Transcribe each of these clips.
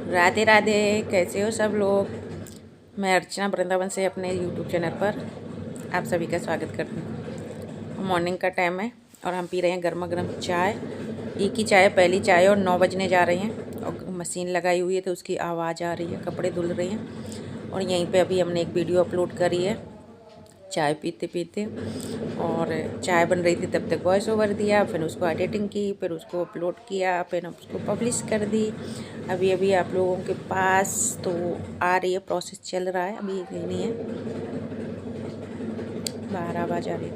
राधे राधे, कैसे हो सब लोग। मैं अर्चना वृंदावन से अपने यूट्यूब चैनल पर आप सभी का स्वागत करती हूँ। मॉर्निंग का टाइम है और हम पी रहे हैं गर्मा गर्म चाय। एक ही चाय, पहली चाय, और 9 बजने जा रहे हैं और मशीन लगाई हुई है तो उसकी आवाज़ आ रही है, कपड़े धुल रहे हैं। और यहीं पे अभी हमने एक वीडियो अपलोड करी है चाय पीते पीते, और चाय बन रही थी तब तक वॉइस ओवर दिया, फिर उसको एडिटिंग की, फिर उसको अपलोड किया, फिर उसको पब्लिश कर दी। अभी अभी आप लोगों के पास तो आ रही है, प्रोसेस चल रहा है, अभी गई नहीं है, बाहर आवाज़ आ रही है।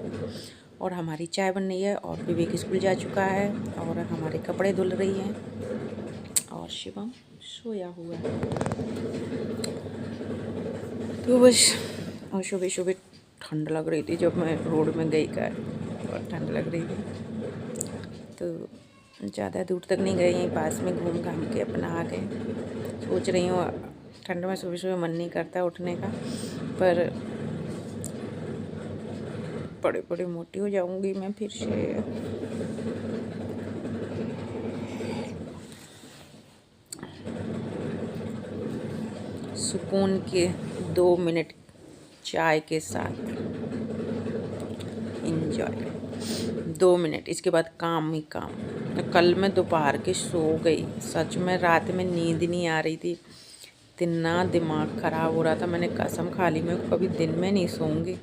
और हमारी चाय बन रही है और विवेक स्कूल जा चुका है और हमारे कपड़े धुल रही हैं और शिवम सोया हुआ है। तो बस, और सुबह सुबह ठंड लग रही थी जब मैं रोड में गई का, और ठंड लग रही थी तो ज़्यादा दूर तक नहीं गए, यहीं पास में घूम घाम के अपना आ गए। सोच रही हूँ ठंड में सुबह सुबह मन नहीं करता उठने का, पर बड़े बड़े मोटी हो जाऊंगी मैं फिर से। सुकून के 2 मिनट चाय के साथ इंजॉय, 2 मिनट, इसके बाद काम ही काम। कल मैं दोपहर के सो गई, सच में रात में नींद नहीं आ रही थी, इतना दिमाग ख़राब हो रहा था, मैंने कसम खा ली मैं कभी दिन में नहीं सोऊंगी।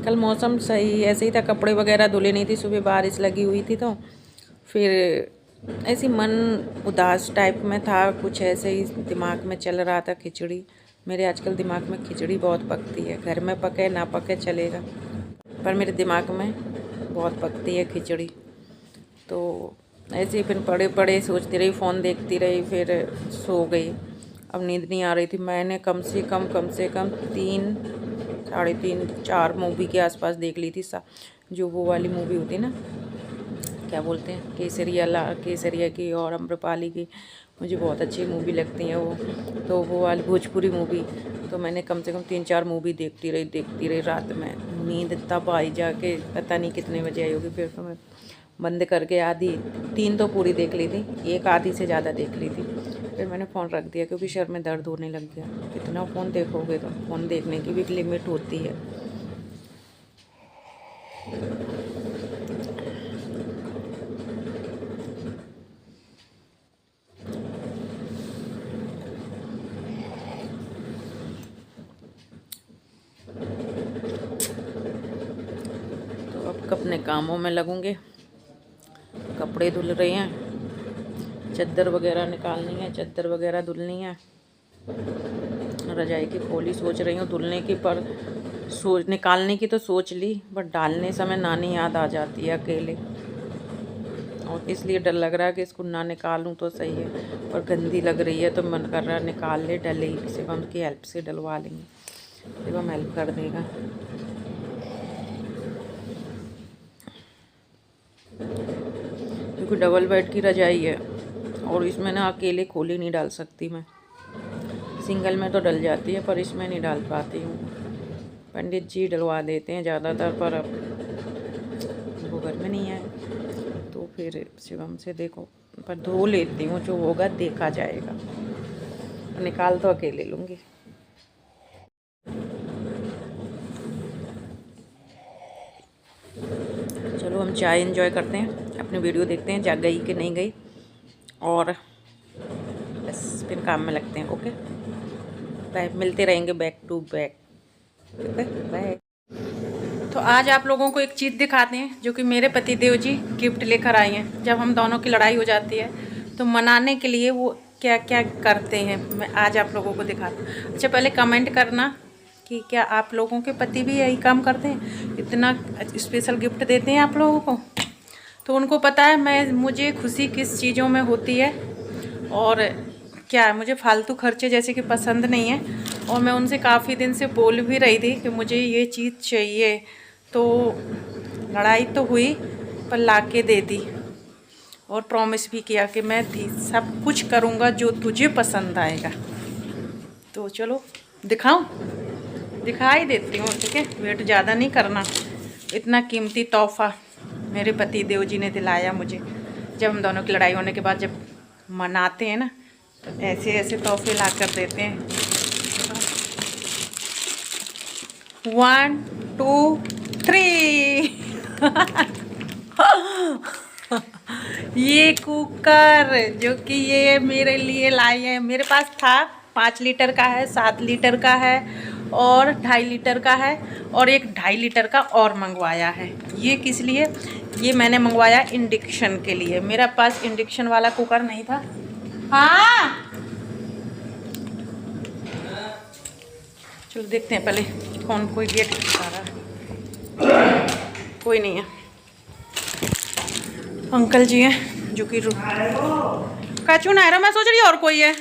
कल मौसम सही ऐसे ही था, कपड़े वगैरह धुले नहीं थी, सुबह बारिश लगी हुई थी तो फिर ऐसी मन उदास टाइप में था, कुछ ऐसे ही दिमाग में चल रहा था। खिचड़ी, मेरे आजकल दिमाग में खिचड़ी बहुत पकती है, घर में पके ना पके चलेगा, पर मेरे दिमाग में बहुत पकती है खिचड़ी। तो ऐसे ही फिर पड़े पड़े सोचती रही, फ़ोन देखती रही, फिर सो गई। अब नींद नहीं आ रही थी, मैंने कम से कम 3 साढ़े 3 4 मूवी के आसपास देख ली थी। जो वो वाली मूवी होती है ना, क्या बोलते हैं, केसरिया की और अम्रपाली की, मुझे बहुत अच्छी मूवी लगती हैं वो, तो वो वाली भोजपुरी मूवी। तो मैंने कम से कम 3-4 मूवी देखती रही रात में। नींद तब आई जाके, पता नहीं कितने बजे आई होगी, फिर तो मैं बंद करके आधी 3 तो पूरी देख ली थी, एक आधी से ज़्यादा देख ली थी, फिर मैंने फ़ोन रख दिया क्योंकि सिर में दर्द होने लग गया। कितना फ़ोन देखोगे, तो फ़ोन देखने की भी एक लिमिट होती है। तो अब अपने कामों में लगूंगे, कपड़े धुल रहे हैं, चादर वगैरह निकालनी है, चादर वगैरह धुलनी है, रजाई की खोली सोच रही हूँ धुलने की, पर निकालने की तो सोच ली, बट डालने समय नानी याद आ जाती है अकेले, और इसलिए डर लग रहा है कि इसको ना निकालूं तो सही है, पर गंदी लग रही है तो मन कर रहा है निकाल ले, डले ही, शिवम की हेल्प से डलवा लेंगे, शिवम हेल्प कर देगा। क्योंकि डबल बेड की रजाई है और इसमें ना अकेले खोली नहीं डाल सकती मैं, सिंगल में तो डल जाती है पर इसमें नहीं डाल पाती हूँ। पंडित जी डलवा देते हैं ज़्यादातर, पर अब वो घर में नहीं है तो फिर शिवम से देखो, पर धो लेती हूँ, जो होगा देखा जाएगा, निकाल तो अकेले लूँगी। चलो हम चाय एंजॉय करते हैं, अपनी वीडियो देखते हैं, जा गई कि नहीं गई, और बस फिर काम में लगते हैं। ओके बाय, मिलते रहेंगे बैक टू बैक। बाय। तो आज आप लोगों को एक चीज़ दिखाते हैं जो कि मेरे पति देव जी गिफ्ट लेकर आए हैं। जब हम दोनों की लड़ाई हो जाती है तो मनाने के लिए वो क्या क्या करते हैं, मैं आज आप लोगों को दिखाती हूँ। अच्छा, पहले कमेंट करना कि क्या आप लोगों के पति भी यही काम करते हैं, इतना स्पेशल गिफ्ट देते हैं आप लोगों को। तो उनको पता है मुझे खुशी किस चीज़ों में होती है, और क्या मुझे फालतू खर्चे जैसे कि पसंद नहीं है। और मैं उनसे काफ़ी दिन से बोल भी रही थी कि मुझे ये चीज़ चाहिए, तो लड़ाई तो हुई पर लाके दे दी, और प्रॉमिस भी किया कि मैं सब कुछ करूँगा जो तुझे पसंद आएगा। तो चलो दिखाऊं, दिखा ही देती हूँ, ठीक है, वेट ज़्यादा नहीं करना। इतना कीमती तोहफा मेरे पति देव जी ने दिलाया मुझे, जब हम दोनों की लड़ाई होने के बाद जब मनाते हैं ना तो ऐसे ऐसे तोहफे ला कर देते हैं। 1 2 3 ये कुकर जो कि ये मेरे लिए लाई है। मेरे पास था 5 लीटर का है, 7 लीटर का है और 2.5 लीटर का है और एक 2.5 लीटर का और मंगवाया है। ये किस लिए? ये मैंने मंगवाया इंडक्शन के लिए। मेरा पास इंडक्शन वाला कुकर नहीं था। हाँ चलो देखते हैं पहले कौन कोई गेट आ रहा है। कोई नहीं है, अंकल जी हैं जो कि काचू ना मैं सोच रही और कोई है।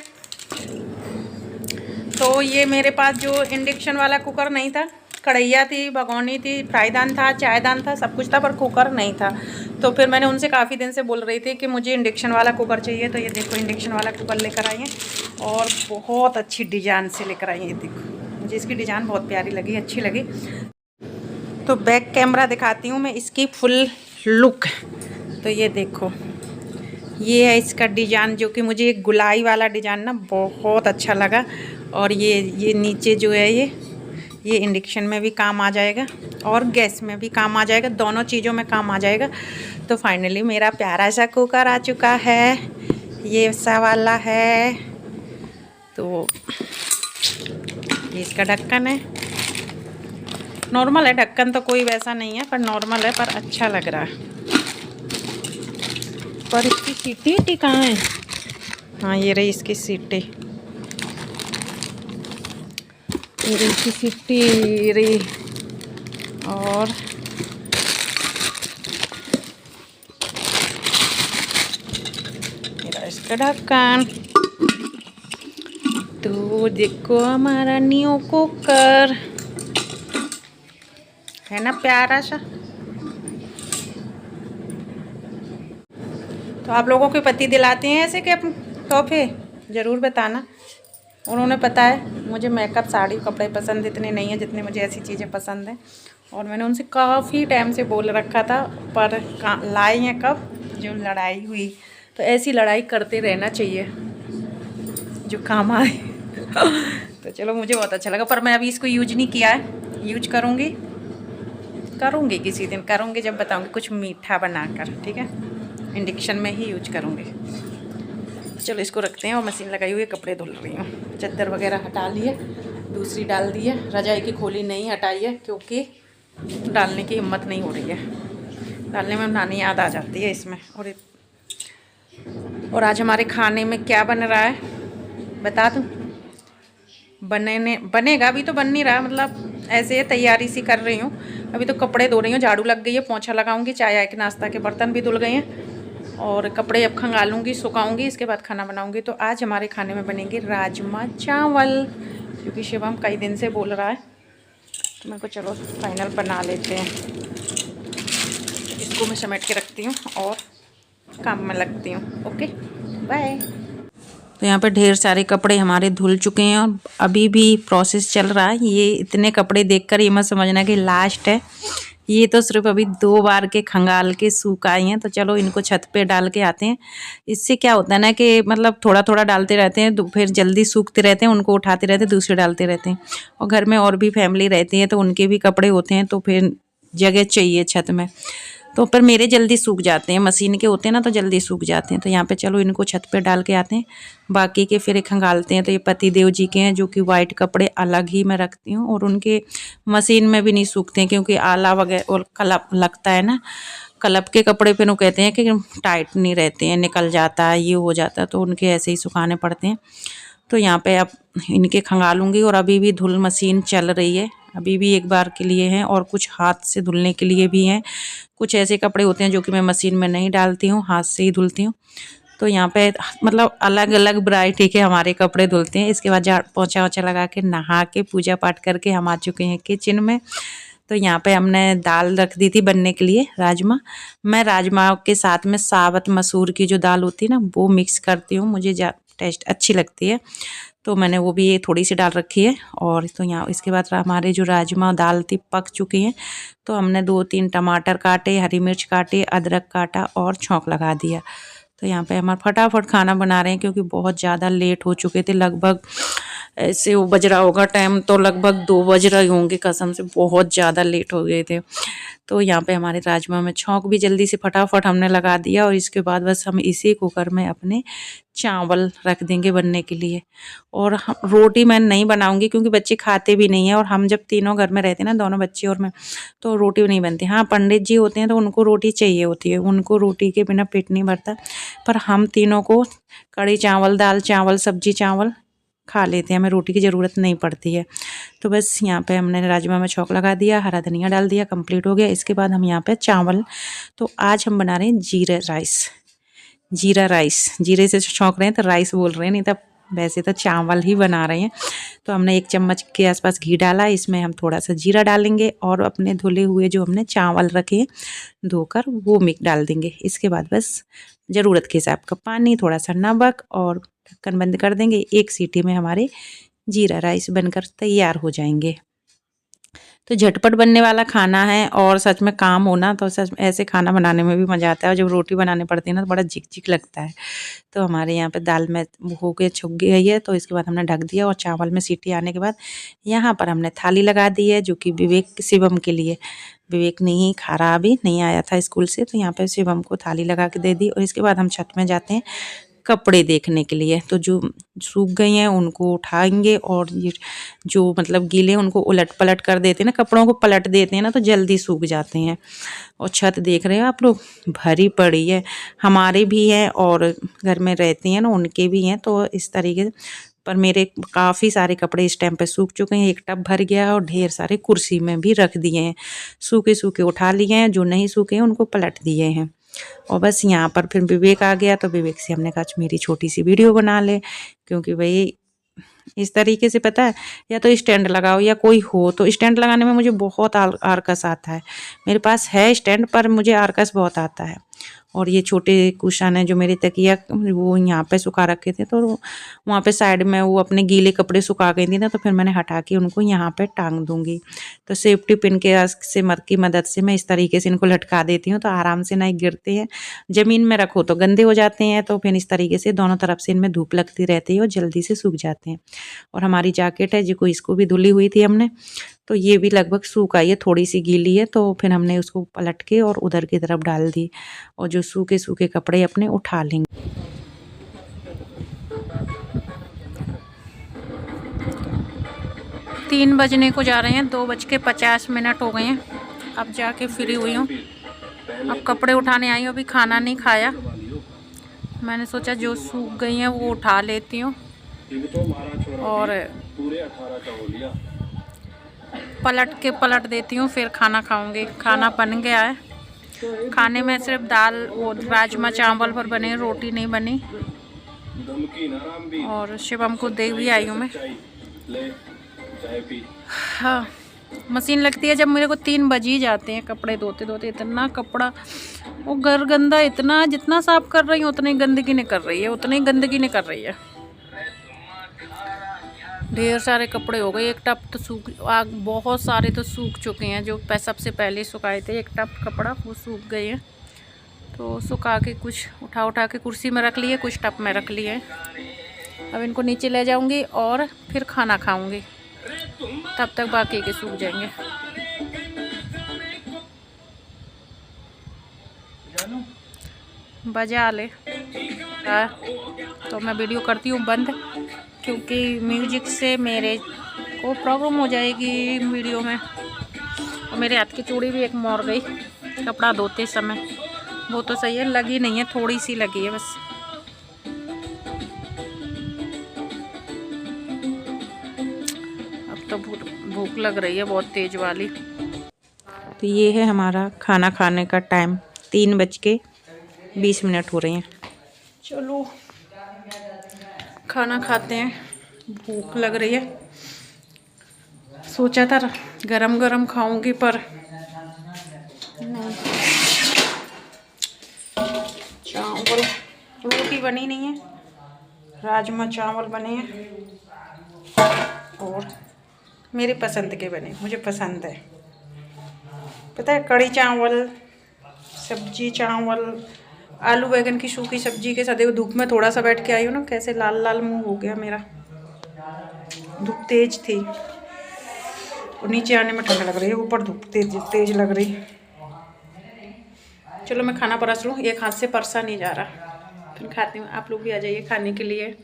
तो ये मेरे पास जो इंडक्शन वाला कुकर नहीं था, कढ़ैया थी, भगोनी थी, फ्राईदान था, चायदान था, सब कुछ था, पर कुकर नहीं था। तो फिर मैंने उनसे काफ़ी दिन से बोल रही थी कि मुझे इंडक्शन वाला कुकर चाहिए। तो ये देखो इंडक्शन वाला कुकर लेकर आई हैं और बहुत अच्छी डिज़ाइन से लेकर आई हैं। देखो मुझे इसकी डिज़ाइन बहुत प्यारी लगी, अच्छी लगी। तो बैक कैमरा दिखाती हूँ मैं इसकी फुल लुक। तो ये देखो ये है इसका डिज़ाइन जो कि मुझे एक गुलाई वाला डिज़ाइन ना बहुत अच्छा लगा। और ये नीचे जो है ये इंडक्शन में भी काम आ जाएगा और गैस में भी काम आ जाएगा, दोनों चीज़ों में काम आ जाएगा। तो फाइनली मेरा प्यारा सा कुकर आ चुका है, ये सा वाला है। तो ये इसका ढक्कन है, नॉर्मल है ढक्कन, तो कोई वैसा नहीं है पर नॉर्मल है, पर अच्छा लग रहा है। पर इसकी सीटी कहाँ है? हाँ ये रही इसकी सीटी, ये रही इसकी सीटी रही। और मेरा इसका ढक्कन। तो देखो हमारा न्यू कुकर है ना प्यारा सा। तो आप लोगों के पति दिलाते हैं ऐसे कि तोहफे ज़रूर बताना। उन्होंने पता है मुझे मेकअप, साड़ी, कपड़े पसंद इतने नहीं है जितने मुझे ऐसी चीज़ें पसंद हैं। और मैंने उनसे काफ़ी टाइम से बोल रखा था, पर लाई हैं कब? जो लड़ाई हुई। तो ऐसी लड़ाई करते रहना चाहिए जो काम आए। तो चलो मुझे बहुत अच्छा लगा, पर मैं अभी इसको यूज नहीं किया है, यूज करूँगी किसी दिन करूँगी, जब बताऊँगी कुछ मीठा बनाकर, ठीक है। इंडक्शन में ही यूज करूँगी। चलो इसको रखते हैं और मशीन लगाई हुई है, कपड़े धुल रही हूँ। चादर वगैरह हटा ली है, दूसरी डाल दी है। रजाई की खोली नहीं हटाई है क्योंकि डालने की हिम्मत नहीं हो रही है, डालने में नानी याद आ जाती है इसमें। और आज हमारे खाने में क्या बन रहा है बता दूँ? बनेगा, अभी तो बन नहीं रहा, मतलब ऐसे तैयारी सी कर रही हूँ। अभी तो कपड़े धो रही हूँ, झाड़ू लग गई है, पोंछा लगाऊंगी, चाय आए के नाश्ता के बर्तन भी धुल गए हैं और कपड़े अब खंगालूंगी, सुखाऊंगी, इसके बाद खाना बनाऊंगी। तो आज हमारे खाने में बनेंगे राजमा चावल, क्योंकि शिवम कई दिन से बोल रहा है। तो मेरे को चलो फाइनल बना लेते हैं। इसको मैं समेट के रखती हूँ और काम में लगती हूँ। Okay bye. तो यहाँ पे ढेर सारे कपड़े हमारे धुल चुके हैं और अभी भी प्रोसेस चल रहा है। ये इतने कपड़े देखकर ये मत समझना कि लास्ट है, ये तो सिर्फ अभी 2 बार के खंगाल के सूख आई हैं। तो चलो इनको छत पे डाल के आते हैं। इससे क्या होता है ना कि मतलब थोड़ा थोड़ा डालते रहते हैं तो फिर जल्दी सूखते रहते हैं, उनको उठाते रहते हैं, दूसरे डालते रहते हैं। और घर में और भी फैमिली रहती है तो उनके भी कपड़े होते हैं, तो फिर जगह चाहिए छत में। तो पर मेरे जल्दी सूख जाते हैं, मशीन के होते हैं ना तो जल्दी सूख जाते हैं। तो यहाँ पे चलो इनको छत पे डाल के आते हैं, बाकी के फिर खंगालते हैं। तो ये पति देव जी के हैं जो कि वाइट कपड़े अलग ही मैं रखती हूँ और उनके मशीन में भी नहीं सूखते हैं क्योंकि आला वगैरह और कलप लगता है ना। कलप के कपड़े फिर वो कहते हैं कि टाइट नहीं रहते हैं, निकल जाता है, ये हो जाता है, तो उनके ऐसे ही सुखाने पड़ते हैं। तो यहाँ पे अब इनके खंगालूँगी और अभी भी धुल मशीन चल रही है, अभी भी एक बार के लिए हैं और कुछ हाथ से धुलने के लिए भी हैं। कुछ ऐसे कपड़े होते हैं जो कि मैं मशीन में नहीं डालती हूँ, हाथ से ही धुलती हूँ। तो यहाँ पे मतलब अलग अलग वैरायटी के हमारे कपड़े धुलते हैं। इसके बाद झाड़ पोंछा वोछा लगा के नहा के पूजा पाठ करके हम आ चुके हैं किचन में। तो यहाँ पे हमने दाल रख दी थी बनने के लिए, राजमा। मैं राजमा के साथ में साबुत मसूर की जो दाल होती है ना वो मिक्स करती हूँ, मुझे टेस्ट अच्छी लगती है। तो मैंने वो भी थोड़ी सी डाल रखी है। और तो यहाँ इसके बाद हमारे जो राजमा दाल थी पक चुकी हैं। तो हमने 2-3 टमाटर काटे, हरी मिर्च काटे, अदरक काटा और छौंक लगा दिया। तो यहाँ पे हमारा फटाफट खाना बना रहे हैं क्योंकि बहुत ज़्यादा लेट हो चुके थे। लगभग ऐसे वो बज रहा होगा टाइम तो लगभग 2 बज रहे होंगे, कसम से बहुत ज़्यादा लेट हो गए थे। तो यहाँ पे हमारे राजमा में छौंक भी जल्दी से फटाफट हमने लगा दिया। और इसके बाद बस हम इसी कुकर में अपने चावल रख देंगे बनने के लिए। और रोटी मैं नहीं बनाऊंगी क्योंकि बच्चे खाते भी नहीं है। और हम जब तीनों घर में रहते हैं ना, दोनों बच्चे और मैं, तो रोटी नहीं बनती। हाँ, पंडित जी होते हैं तो उनको रोटी चाहिए होती है, उनको रोटी के बिना पेट नहीं भरता। पर हम तीनों को कढ़ी चावल, दाल चावल, सब्जी चावल खा लेते हैं, हमें रोटी की ज़रूरत नहीं पड़ती है। तो बस यहाँ पे हमने राजमा में छौंक लगा दिया, हरा धनिया डाल दिया, कंप्लीट हो गया। इसके बाद हम यहाँ पे चावल, तो आज हम बना रहे हैं जीरा राइस। जीरे से छौंक रहे हैं तो राइस बोल रहे हैं, नहीं तो वैसे तो चावल ही बना रहे हैं। तो हमने 1 चम्मच के आसपास घी डाला, इसमें हम थोड़ा सा जीरा डालेंगे और अपने धुले हुए जो हमने चावल रखे हैं धोकर वो मिक्स डाल देंगे। इसके बाद बस ज़रूरत के हिसाब का पानी, थोड़ा सा नमक और ढक्कन बंद कर देंगे। 1 सीटी में हमारे जीरा राइस बनकर तैयार हो जाएंगे। तो झटपट बनने वाला खाना है और सच में काम होना, तो सच में ऐसे खाना बनाने में भी मज़ा आता है। और जब रोटी बनानी पड़ती है ना तो बड़ा झिक-झिक लगता है। तो हमारे यहाँ पे दाल में हो के छुक गई है। तो इसके बाद हमने ढक दिया और चावल में सीटी आने के बाद यहाँ पर हमने थाली लगा दी है, जो कि विवेक शिवम के लिए। विवेक नहीं खा रहा, अभी नहीं आया था स्कूल से, तो यहाँ पे शिवम को थाली लगा के दे दी। और इसके बाद हम छत में जाते हैं कपड़े देखने के लिए। तो जो सूख गए हैं उनको उठाएंगे और ये जो मतलब गीले उनको उलट पलट कर देते हैं ना, कपड़ों को पलट देते हैं ना तो जल्दी सूख जाते हैं। और छत देख रहे हो आप लोग, भरी पड़ी है। हमारे भी हैं और घर में रहती हैं ना उनके भी हैं। तो इस तरीके से, पर मेरे काफ़ी सारे कपड़े इस टाइम पे सूख चुके हैं। 1 टब भर गया है और ढेर सारे कुर्सी में भी रख दिए हैं। सूखे सूखे उठा लिए हैं, जो नहीं सूखे हैं उनको पलट दिए हैं। और बस यहाँ पर फिर विवेक आ गया, तो विवेक से हमने कहा मेरी छोटी सी वीडियो बना ले, क्योंकि भाई इस तरीके से पता है, या तो स्टैंड लगाओ या कोई हो। तो स्टैंड लगाने में मुझे बहुत आरकस आता है। मेरे पास है स्टैंड पर मुझे आरकस बहुत आता है। और ये छोटे कुशन है जो मेरे तकिया वो यहाँ पे सुखा रखे थे, तो वहाँ पे साइड में वो अपने गीले कपड़े सुखा गई थी ना, तो फिर मैंने हटा के उनको यहाँ पे टांग दूंगी। तो सेफ्टी पिन की मदद से मैं इस तरीके से इनको लटका देती हूँ, तो आराम से नहीं गिरते हैं। ज़मीन में रखो तो गंदे हो जाते हैं, तो फिर इस तरीके से दोनों तरफ से इनमें धूप लगती रहती है और जल्दी से सूख जाते हैं। और हमारी जैकेट है जो इसको भी धुली हुई थी हमने, तो ये भी लगभग सूख आई है, थोड़ी सी गीली है। तो फिर हमने उसको पलट के और उधर की तरफ डाल दी और जो सूखे सूखे कपड़े अपने उठा लेंगे। 3 बजने को जा रहे हैं, 2:50 हो गए हैं। अब जाके फ्री हुई हूँ, अब कपड़े उठाने आई हूँ। अभी खाना नहीं खाया, मैंने सोचा जो सूख गई हैं वो उठा लेती हूँ और पलट देती हूँ, फिर खाना खाऊंगी। खाना बन गया है। खाने में सिर्फ दाल वो राजमा चावल पर बने, रोटी नहीं बनी। और शिवम को दे भी आई हूँ मैं। हाँ, मशीन लगती है जब मेरे को 3 बज ही जाते हैं कपड़े धोते धोते। इतना कपड़ा, वो घर गंदा इतना, जितना साफ कर रही हूँ उतनी गंदगी नहीं कर रही है, ढेर सारे कपड़े हो गए। 1 टब तो बहुत सारे तो सूख चुके हैं, जो सबसे पहले सुखाए थे 1 टब कपड़ा वो सूख गए हैं। तो सुखा के कुछ उठा के कुर्सी में रख लिए, कुछ टब में रख लिए। अब इनको नीचे ले जाऊंगी और फिर खाना खाऊंगी, तब तक बाकी के सूख जाएंगे। बजा ले। तो मैं वीडियो करती हूँ बंद, क्योंकि म्यूजिक से मेरे को प्रॉब्लम हो जाएगी वीडियो में। और मेरे हाथ की चूड़ी भी एक मोड़ गई कपड़ा धोते समय। वो तो सही है, लगी नहीं है, थोड़ी सी लगी है बस। अब तो भूख लग रही है बहुत तेज वाली। तो ये है हमारा खाना खाने का टाइम, 3:20 हो रहे हैं। चलो खाना खाते हैं, भूख लग रही है। सोचा था गरम गरम खाऊंगी पर चावल रोटी बनी नहीं है, राजमा चावल बने हैं। और मेरी पसंद के बने, मुझे पसंद है। पता है, कढ़ी चावल, सब्जी चावल, आलू बैगन की सूखी सब्जी के साथ। देखो धूप में थोड़ा सा बैठ के आई हूँ ना, कैसे लाल लाल मुंह हो गया मेरा, धूप तेज थी और नीचे आने में ठंड लग रही है, ऊपर धूप तेज तेज लग रही। चलो मैं खाना परस लूँ, एक हाथ से परसा नहीं जा रहा। फिर खाती हूँ, आप लोग भी आ जाइए खाने के लिए।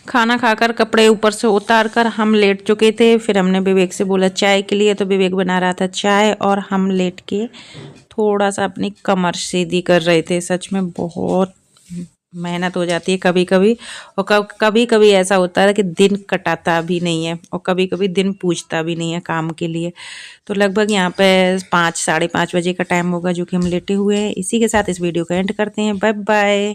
खाना खाकर कपड़े ऊपर से उतार कर हम लेट चुके थे। फिर हमने विवेक से बोला चाय के लिए, तो विवेक बना रहा था चाय और हम लेट के थोड़ा सा अपनी कमर सीधी कर रहे थे। सच में बहुत मेहनत हो जाती है कभी कभी, और कभी कभी ऐसा होता है कि दिन कटाता भी नहीं है और कभी कभी दिन पूछता भी नहीं है काम के लिए। तो लगभग यहाँ पे 5 साढ़े 5 बजे का टाइम होगा जो कि हम लेटे हुए हैं। इसी के साथ इस वीडियो को एंड करते हैं। Bye bye.